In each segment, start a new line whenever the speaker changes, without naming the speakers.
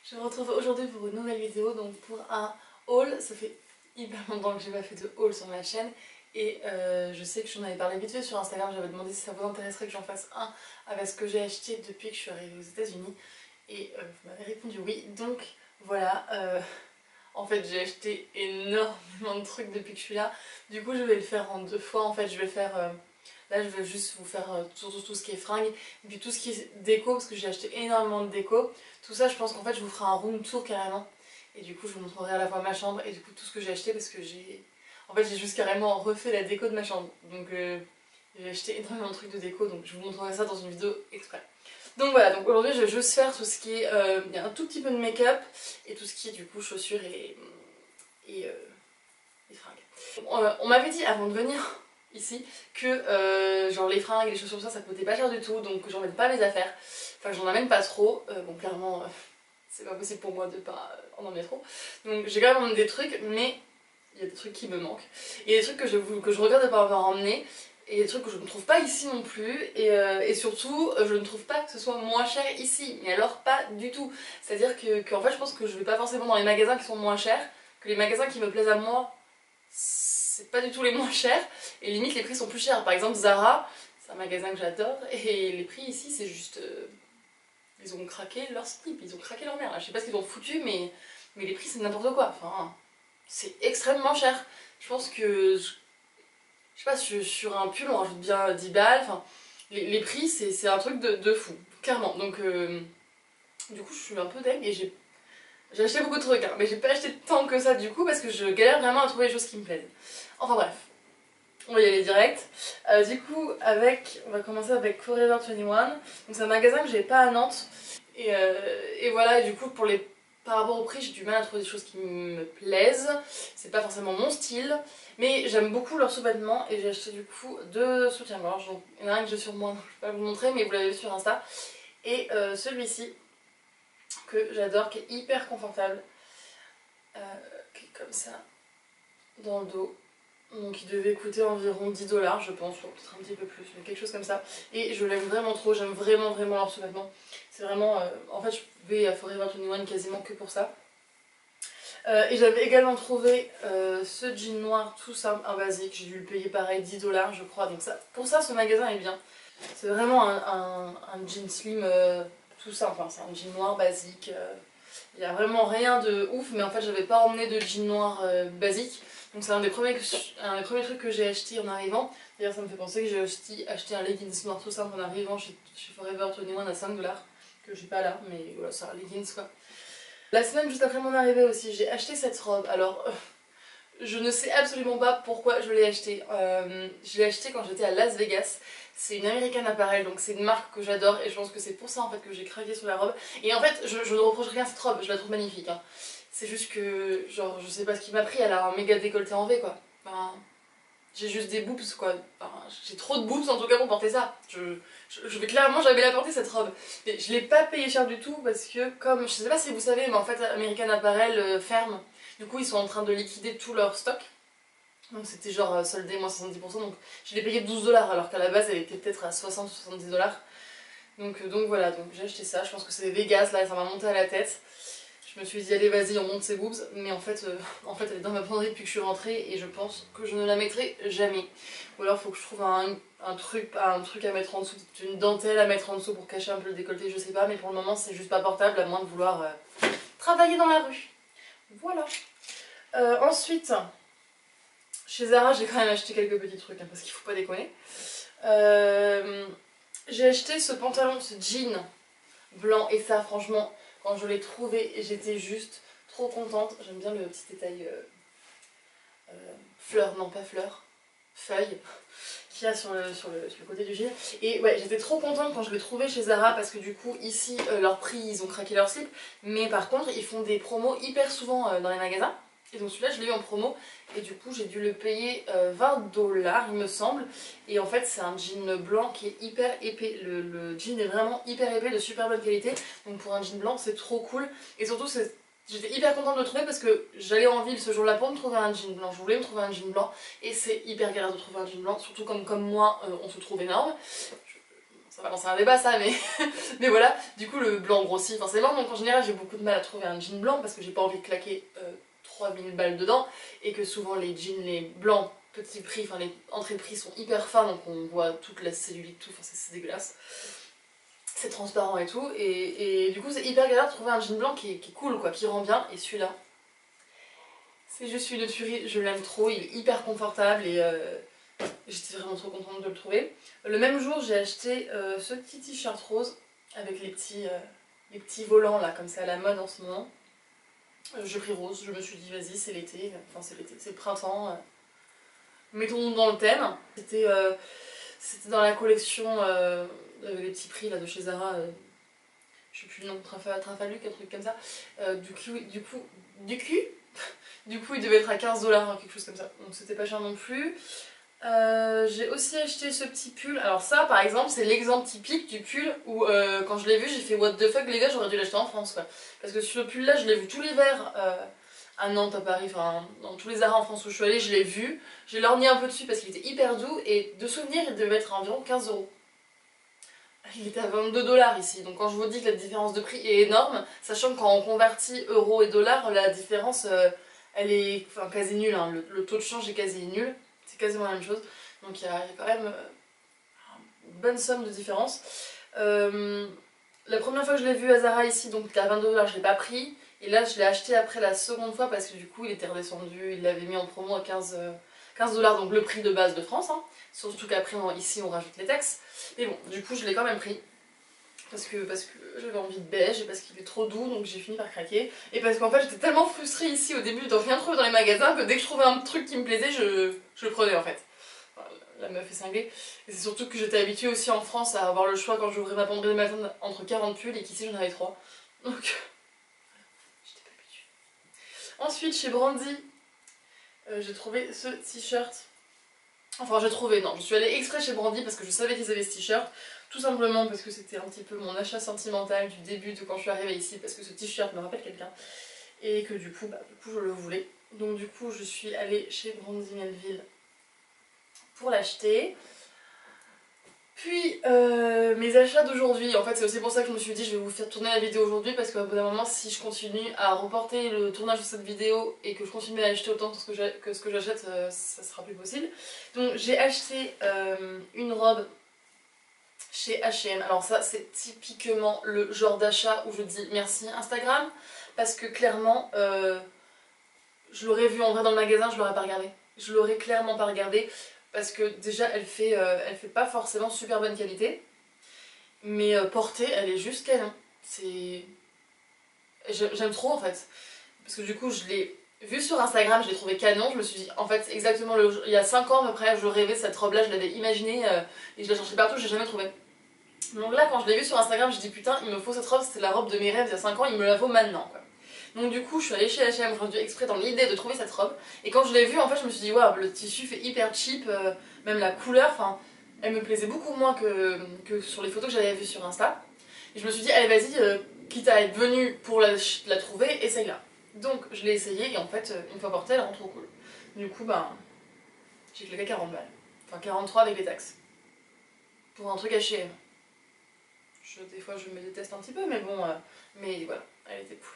Je me retrouve aujourd'hui pour une nouvelle vidéo, donc pour un haul. Ça fait hyper longtemps que j'ai pas fait de haul sur ma chaîne et je sais que j'en avais parlé vite fait sur Instagram. J'avais demandé si ça vous intéresserait que j'en fasse un avec ce que j'ai acheté depuis que je suis arrivée aux États-Unis et vous m'avez répondu oui. Donc voilà, en fait j'ai acheté énormément de trucs depuis que je suis là. Du coup je vais le faire en deux fois. En fait je vais faire là je vais juste vous faire tout ce qui est fringues et puis tout ce qui est déco parce que j'ai acheté énormément de déco. Tout ça je pense qu'en fait je vous ferai un room tour carrément. Et du coup je vous montrerai à la fois ma chambre et du coup tout ce que j'ai acheté parce que j'ai... En fait j'ai juste carrément refait la déco de ma chambre. Donc j'ai acheté énormément de trucs de déco, donc je vous montrerai ça dans une vidéo exprès. Donc voilà, donc aujourd'hui je vais juste faire tout ce qui est... il y a un tout petit peu de make-up et tout ce qui est du coup chaussures et fringues. On m'avait dit avant de venir ici que genre les fringues et les chaussures ça coûtait pas cher du tout, donc j'emmène pas mes affaires. Enfin j'en amène pas trop, bon clairement c'est pas possible pour moi de pas en emmener trop. Donc j'ai quand même emmené des trucs, mais il y a des trucs qui me manquent. Il y a des trucs que je regrette de pas avoir emmené. Et des trucs que je ne trouve pas ici non plus, et surtout je ne trouve pas que ce soit moins cher ici, mais alors pas du tout. C'est-à-dire que en fait je pense que je vais pas forcément dans les magasins qui sont moins chers, que les magasins qui me plaisent à moi, c'est pas du tout les moins chers, et limite les prix sont plus chers. Par exemple Zara, c'est un magasin que j'adore, et les prix ici c'est juste... ils ont craqué leur slip, ils ont craqué leur mère. Je sais pas ce qu'ils ont foutu, mais les prix c'est n'importe quoi. Enfin, c'est extrêmement cher. Je pense que... Je sais pas, sur un pull on rajoute bien 10 balles, enfin, les prix c'est un truc de fou, clairement. Donc du coup je suis un peu dingue et j'ai acheté beaucoup de trucs, hein, mais j'ai pas acheté tant que ça du coup parce que je galère vraiment à trouver des choses qui me plaisent. Enfin bref, on va y aller direct. Du coup on va commencer avec Forever 21, donc c'est un magasin que j'ai pas à Nantes. Et voilà, et du coup par rapport au prix j'ai du mal à trouver des choses qui me plaisent. C'est pas forcément mon style, mais j'aime beaucoup leurs sous-vêtements et j'ai acheté du coup deux soutiens-gorge. Donc il y en a un que j'ai sur moi, donc je vais pas vous le montrer, mais vous l'avez vu sur Insta. Et celui-ci que j'adore, qui est hyper confortable, qui est comme ça dans le dos. Donc il devait coûter environ 10 $ je pense, ou peut-être un petit peu plus, mais quelque chose comme ça. Et je l'aime vraiment trop, j'aime vraiment leurs sous-vêtements. C'est vraiment... en fait je vais à Forever 21 quasiment que pour ça. Et j'avais également trouvé ce jean noir tout simple, un basique, j'ai dû le payer pareil 10 $ je crois. Donc ça, pour ça ce magasin est bien. C'est vraiment un jean slim tout simple, enfin, c'est un jean noir basique. Il n'y a vraiment rien de ouf, mais en fait j'avais pas emmené de jean noir basique. Donc c'est un des premiers trucs que j'ai acheté en arrivant. D'ailleurs ça me fait penser que j'ai aussi acheté un leggings noir tout simple en arrivant chez Forever 21 à 5 $, que j'ai pas là, mais voilà, c'est un leggings quoi. La semaine juste après mon arrivée aussi, j'ai acheté cette robe. Alors je ne sais absolument pas pourquoi je l'ai achetée. Je l'ai achetée quand j'étais à Las Vegas. C'est une American Apparel, donc c'est une marque que j'adore et je pense que c'est pour ça en fait que j'ai craqué sur la robe. Et en fait, je ne reproche rien à cette robe, je la trouve magnifique. Hein. C'est juste que, genre, je sais pas ce qui m'a pris, elle a un méga décolleté en V quoi. Enfin, j'ai juste des boobs quoi. Enfin, j'ai trop de boobs en tout cas pour porter ça. Je vais clairement jamais la porter cette robe. Mais je l'ai pas payé cher du tout parce que, comme, je sais pas si vous savez, mais en fait, American Apparel ferme. Du coup, ils sont en train de liquider tout leur stock. Donc c'était genre soldé moins 70%, donc je l'ai payé 12 $ alors qu'à la base elle était peut-être à 60 ou 70 $. Donc voilà, donc j'ai acheté ça, je pense que c'est Vegas là, ça m'a monté à la tête. Je me suis dit allez vas-y on monte ses boobs, mais en fait elle est dans ma penderie depuis que je suis rentrée et je pense que je ne la mettrai jamais. Ou alors il faut que je trouve un truc à mettre en dessous, une dentelle à mettre en dessous pour cacher un peu le décolleté, je sais pas, mais pour le moment c'est juste pas portable à moins de vouloir travailler dans la rue. Voilà. Ensuite... Chez Zara, j'ai quand même acheté quelques petits trucs, hein, parce qu'il faut pas déconner. J'ai acheté ce pantalon, ce jean blanc, et ça, franchement, quand je l'ai trouvé, j'étais juste trop contente. J'aime bien le petit détail fleur, non pas fleur, feuille, qu'il y a sur le côté du jean. Et ouais, j'étais trop contente quand je l'ai trouvé chez Zara, parce que du coup, ici, leur prix, ils ont craqué leur slip. Mais par contre, ils font des promos hyper souvent dans les magasins. Et donc celui-là je l'ai eu en promo et du coup j'ai dû le payer 20 $ il me semble. Et en fait c'est un jean blanc qui est hyper épais, le jean est vraiment hyper épais, de super bonne qualité. Donc pour un jean blanc c'est trop cool. Et surtout j'étais hyper contente de le trouver parce que j'allais en ville ce jour-là pour me trouver un jean blanc. Je voulais me trouver un jean blanc et c'est hyper galère de trouver un jean blanc, surtout comme moi on se trouve énorme. ça va lancer un débat ça, mais, mais voilà, du coup le blanc grossit forcément, donc en général j'ai beaucoup de mal à trouver un jean blanc parce que j'ai pas envie de claquer 3000 balles dedans, et que souvent les jeans, les blancs, petit prix, enfin les entrées de prix sont hyper fins, donc on voit toute la cellulite, tout, enfin c'est dégueulasse. C'est transparent et tout, et du coup c'est hyper galère de trouver un jean blanc qui est cool quoi, qui rend bien, et celui-là, c'est juste une tuerie, je l'aime trop, il est hyper confortable et j'étais vraiment trop contente de le trouver. Le même jour j'ai acheté ce petit t-shirt rose avec les petits volants là, comme c'est à la mode en ce moment. J'ai pris rose, je me suis dit vas-y c'est l'été, enfin c'est l'été, c'est le printemps, mettons-nous dans le thème. C'était dans la collection les petits prix là de chez Zara, je sais plus le nom, Trafaluc, un truc comme ça. Du coup il devait être à 15 $, quelque chose comme ça, donc c'était pas cher non plus. J'ai aussi acheté ce petit pull. Alors ça par exemple c'est l'exemple typique du pull où quand je l'ai vu j'ai fait what the fuck les gars, j'aurais dû l'acheter en France quoi. Parce que ce pull là je l'ai vu tout l'hiver à Nantes, à Paris, enfin dans tous les arrêts en France où je suis allée, je l'ai vu. J'ai lorgné un peu dessus parce qu'il était hyper doux et de souvenir il devait être à environ 15 €. Il était à 22 $ ici, donc quand je vous dis que la différence de prix est énorme, sachant que quand on convertit euros et dollars, la différence elle est enfin, quasi nulle, hein. Le taux de change est quasi nul, c'est quasiment la même chose, donc il y a quand même une bonne somme de différence. La première fois que je l'ai vu à Zara ici, donc il était à 22 $, je l'ai pas pris, et là je l'ai acheté après la seconde fois parce que du coup il était redescendu, il l'avait mis en promo à 15 $, donc le prix de base de France, hein. Surtout qu'après ici on rajoute les taxes. Mais bon, du coup je l'ai quand même pris. Parce que j'avais envie de beige et parce qu'il est trop doux, donc j'ai fini par craquer. Et parce qu'en fait j'étais tellement frustrée ici au début de rien trouver dans les magasins que dès que je trouvais un truc qui me plaisait, je le prenais en fait. Enfin, la meuf est cinglée. Et c'est surtout que j'étais habituée aussi en France à avoir le choix quand j'ouvrais ma penderie le matin entre 40 pulls et qu'ici j'en avais 3. Donc j'étais pas habituée. Ensuite chez Brandy, j'ai trouvé ce t-shirt. Enfin j'ai trouvé, non, je suis allée exprès chez Brandy parce que je savais qu'ils avaient ce t-shirt. Tout simplement parce que c'était un petit peu mon achat sentimental du début de quand je suis arrivée ici, parce que ce t-shirt me rappelle quelqu'un. Et que du coup je le voulais. Donc du coup je suis allée chez Brandy Melville pour l'acheter. Puis mes achats d'aujourd'hui, en fait c'est aussi pour ça que je me suis dit je vais vous faire tourner la vidéo aujourd'hui, parce qu'au bout d'un moment si je continue à reporter le tournage de cette vidéo et que je continue à acheter autant que ce que j'achète, ça sera plus possible. Donc j'ai acheté une robe chez H&M. Alors ça c'est typiquement le genre d'achat où je dis merci Instagram, parce que clairement je l'aurais vu en vrai dans le magasin, je l'aurais pas regardé. Je l'aurais clairement pas regardé parce que déjà elle fait pas forcément super bonne qualité, mais portée elle est juste canon. J'aime trop en fait, parce que du coup je l'ai vu sur Instagram, je l'ai trouvé canon, je me suis dit en fait exactement il y a 5 ans à peu près je rêvais de cette robe là, je l'avais imaginée et je la cherchais partout, je l'ai jamais trouvée. Donc là quand je l'ai vue sur Instagram je me suis dit putain il me faut cette robe, c'était la robe de mes rêves il y a 5 ans, il me la faut maintenant quoi. Donc du coup je suis allée chez H&M aujourd'hui exprès dans l'idée de trouver cette robe, et quand je l'ai vue en fait je me suis dit waouh le tissu fait hyper cheap, même la couleur, enfin elle me plaisait beaucoup moins que sur les photos que j'avais vues sur Insta. Et je me suis dit allez vas-y, quitte à être venue pour la trouver, essaye-la. Donc je l'ai essayée et en fait une fois portée elle rend trop cool. Du coup ben j'ai claqué 40 balles, enfin 43 avec les taxes. Pour un truc H&M. Des fois je me déteste un petit peu mais bon, mais voilà, elle était cool.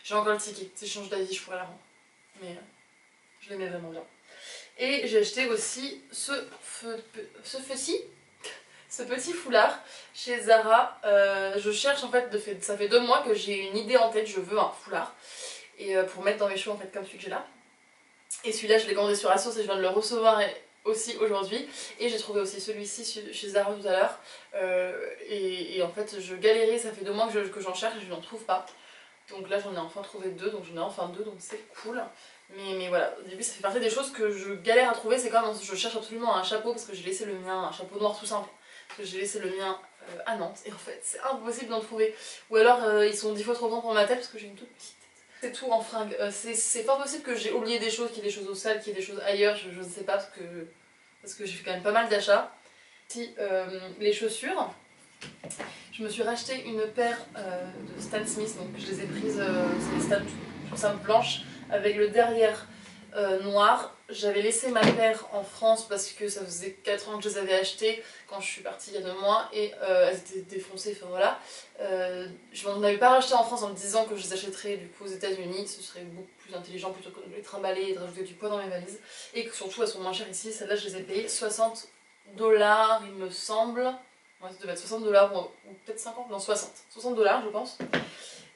J'ai encore le ticket, si je change d'avis je pourrais la rendre. Mais je l'aimais vraiment bien. Et j'ai acheté aussi ce petit foulard chez Zara. Je cherche en fait, ça fait 2 mois que j'ai une idée en tête, je veux un foulard. Et pour mettre dans mes cheveux en fait comme celui que j'ai là. Et celui-là je l'ai commandé sur Asos et je viens de le recevoir aussi aujourd'hui. Et j'ai trouvé aussi celui-ci chez Zara tout à l'heure. Et en fait je galérais, ça fait 2 mois que j'en cherche et je n'en trouve pas. Donc là j'en ai enfin trouvé 2, donc j'en ai enfin 2, donc c'est cool. Mais voilà, au début ça fait partie des choses que je galère à trouver, c'est comme je cherche absolument un chapeau parce que j'ai laissé le mien, un chapeau noir tout simple, parce que j'ai laissé le mien à Nantes, et en fait c'est impossible d'en trouver. Ou alors ils sont 10 fois trop grands pour ma tête parce que j'ai une toute petite tête. C'est tout en fringues, c'est pas possible que j'ai oublié des choses, qu'il y ait des choses au sale, qu'il y ait des choses ailleurs, je ne sais pas parce que j'ai fait quand même pas mal d'achats. Si, les chaussures. Je me suis racheté une paire de Stan Smith, donc je les ai prises, c'est des Stan tout simple blanches, avec le derrière noires. J'avais laissé ma paire en France parce que ça faisait 4 ans que je les avais achetées quand je suis partie il y a 2 mois et elles étaient défoncées, enfin voilà. Je n'en avais pas racheté en France en me disant que je les achèterais du coup aux États-Unis, ce serait beaucoup plus intelligent plutôt que de les trimballer et de rajouter du poids dans mes valises. Et que surtout elles sont moins chères ici, celles-là je les ai payées 60 $ il me semble. Ouais, ça devait être 60 $ ou peut-être 50, non 60 $ je pense.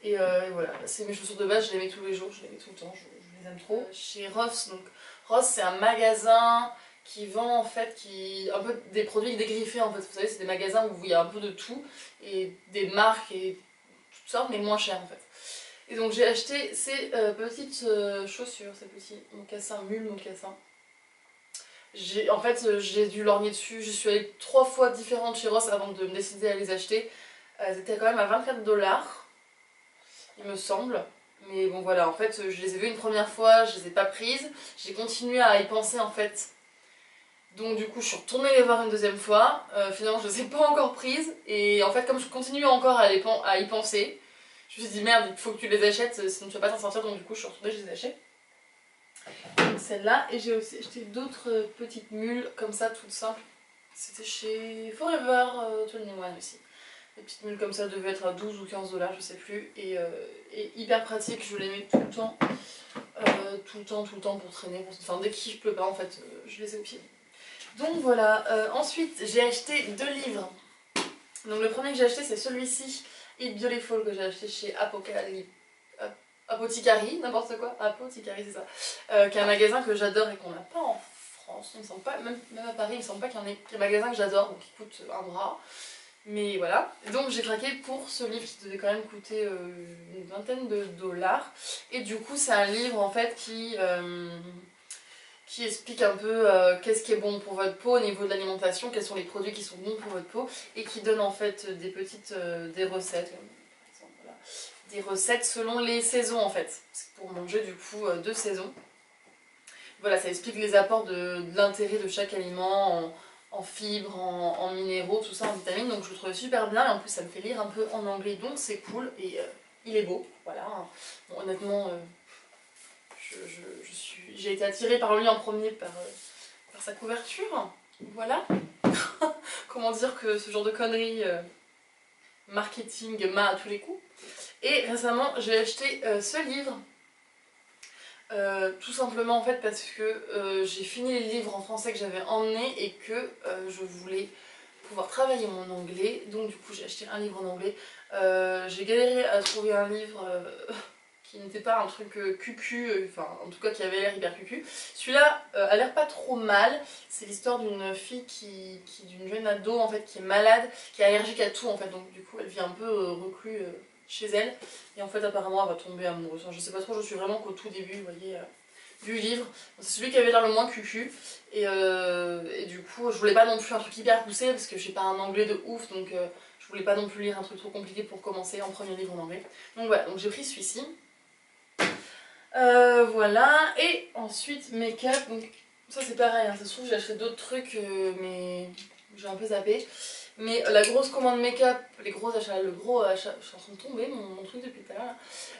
Et voilà, c'est mes chaussures de base, je les mets tous les jours, je les mets tout le temps, je les aime trop. Chez Ross, donc Ross c'est un magasin qui vend en fait un peu des produits dégriffés en fait. Vous savez, c'est des magasins où il y a un peu de tout et des marques et toutes sortes mais moins chères en fait. Et donc j'ai acheté ces petites chaussures, ces petits mocassins, mule mocassins. En fait j'ai dû lorgner dessus, je suis allée 3 fois différentes chez Ross avant de me décider à les acheter. Elles étaient quand même à 24 $. Il me semble. Mais bon voilà, en fait je les ai vues une première fois, je les ai pas prises, j'ai continué à y penser en fait. Donc du coup je suis retournée les voir une deuxième fois, finalement je les ai pas encore prises, et en fait comme je continue encore à y penser, je me suis dit merde il faut que tu les achètes sinon tu vas pas t'en sortir, donc du coup je suis retournée, je les achète. Donc celle-là, et j'ai aussi acheté d'autres petites mules comme ça toutes simples, c'était chez Forever 21 aussi. Les petites mules comme ça devaient être à 12 ou 15 $, je sais plus, et hyper pratique, je les mets tout le temps, tout le temps pour traîner, enfin dès qu'il pleut pas en fait, je les ai au pied. Donc voilà, ensuite j'ai acheté 2 livres. Donc le premier que j'ai acheté c'est celui-ci, Eat Beautiful, que j'ai acheté chez Apothicary, n'importe quoi, Apothicary c'est ça, qui est un magasin que j'adore et qu'on n'a pas en France, il me semble pas, même à Paris il me semble pas qu'il y en ait, qui est un magasin que j'adore, donc qui coûte un bras. Mais voilà, donc j'ai craqué pour ce livre qui devait quand même coûter une vingtaine de $. Et du coup c'est un livre en fait qui explique un peu qu'est-ce qui est bon pour votre peau au niveau de l'alimentation, quels sont les produits qui sont bons pour votre peau, et qui donne en fait des petites des recettes, par exemple, voilà, des recettes selon les saisons en fait, pour manger du coup 2 saisons. Voilà, ça explique les apports de l'intérêt de chaque aliment en fibres, en minéraux, tout ça, en vitamines, donc je le trouvais super bien, et en plus ça me fait lire un peu en anglais, donc c'est cool, et il est beau, voilà. Bon, honnêtement, j'ai été attirée par lui en premier par sa couverture, voilà. Comment dire que ce genre de conneries marketing m'a à tous les coups. Et récemment j'ai acheté ce livre. Tout simplement en fait parce que j'ai fini les livres en français que j'avais emmenés et que je voulais pouvoir travailler mon anglais, donc du coup j'ai acheté un livre en anglais. J'ai galéré à trouver un livre qui n'était pas un truc cucu, enfin en tout cas qui avait l'air hyper cucu. Celui-là a l'air pas trop mal, c'est l'histoire d'une fille d'une jeune ado en fait qui est malade, qui est allergique à tout en fait, donc du coup elle vit un peu reclus chez elle, et en fait apparemment elle va tomber amoureuse. Enfin, je sais pas trop, je suis vraiment qu'au tout début, vous voyez, du livre. C'est celui qui avait l'air le moins cucu, et du coup je voulais pas non plus un truc hyper poussé parce que j'ai pas un anglais de ouf, donc je voulais pas non plus lire un truc trop compliqué pour commencer en premier livre en anglais. Donc voilà, donc j'ai pris celui-ci. Voilà, et ensuite make-up, donc ça c'est pareil, hein, ça se trouve j'ai acheté d'autres trucs mais j'ai un peu zappé. Mais la grosse commande make-up, les gros achats, le gros achat, je suis en train de tomber mon truc depuis tout à l'heure là.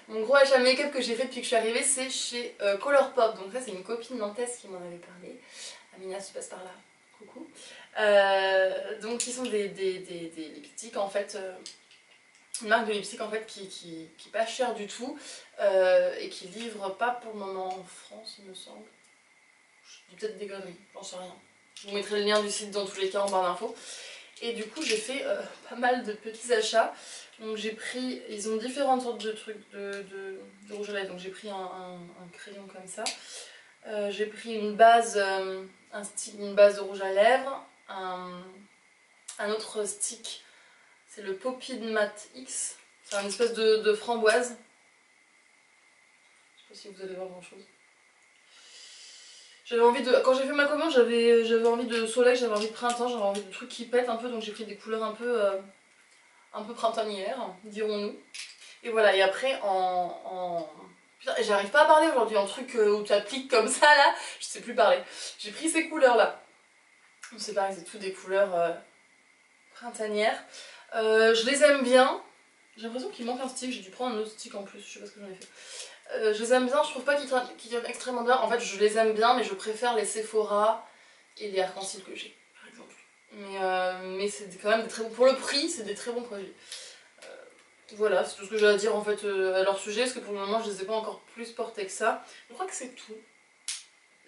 Mon gros achat make-up que j'ai fait depuis que je suis arrivée, c'est chez Colourpop, donc ça c'est une copine nantaise qui m'en avait parlé. Amina, tu passes par là, coucou. Donc qui sont des lipsticks en fait. Une marque de lipstick en fait qui est pas chère du tout et qui livre pas pour le moment en France il me semble. Je dis peut-être des conneries, j'en sais rien. Je vous mettrai le lien du site dans tous les cas en barre d'infos. Et du coup j'ai fait pas mal de petits achats. Donc j'ai pris, ils ont différentes sortes de trucs de rouge à lèvres. Donc j'ai pris un crayon comme ça. J'ai pris une base, une base de rouge à lèvres, un autre stick. C'est le Poppy Matte X. C'est un espèce de framboise. Je sais pas si vous allez voir grand chose. J'avais envie de. Quand j'ai fait ma commande, j'avais envie de soleil, j'avais envie de printemps, j'avais envie de trucs qui pètent un peu, donc j'ai pris des couleurs un peu printanières, dirons-nous. Et voilà, et après Putain, j'arrive pas à parler aujourd'hui, en truc où tu appliques comme ça là, je sais plus parler. J'ai pris ces couleurs là. C'est pareil, c'est tout des couleurs printanières. Je les aime bien. J'ai l'impression qu'il manque un stick, j'ai dû prendre un autre stick en plus, je sais pas ce que j'en ai fait. Je les aime bien, je trouve pas qu'ils tiennent extrêmement bien. En fait, je les aime bien, mais je préfère les Sephora et les arc-en-ciel que j'ai, par exemple. Mais c'est quand même des très bons... Pour le prix, c'est des très bons produits. Voilà, c'est tout ce que j'ai à dire en fait à leur sujet, parce que pour le moment, je les ai pas encore plus portés que ça. Je crois que c'est tout.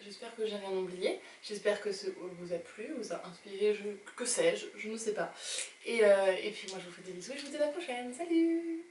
J'espère que j'ai rien oublié. J'espère que ce haul vous a plu, vous a inspiré, que sais-je, je ne sais pas. Et puis moi, je vous fais des bisous et je vous dis à la prochaine. Salut!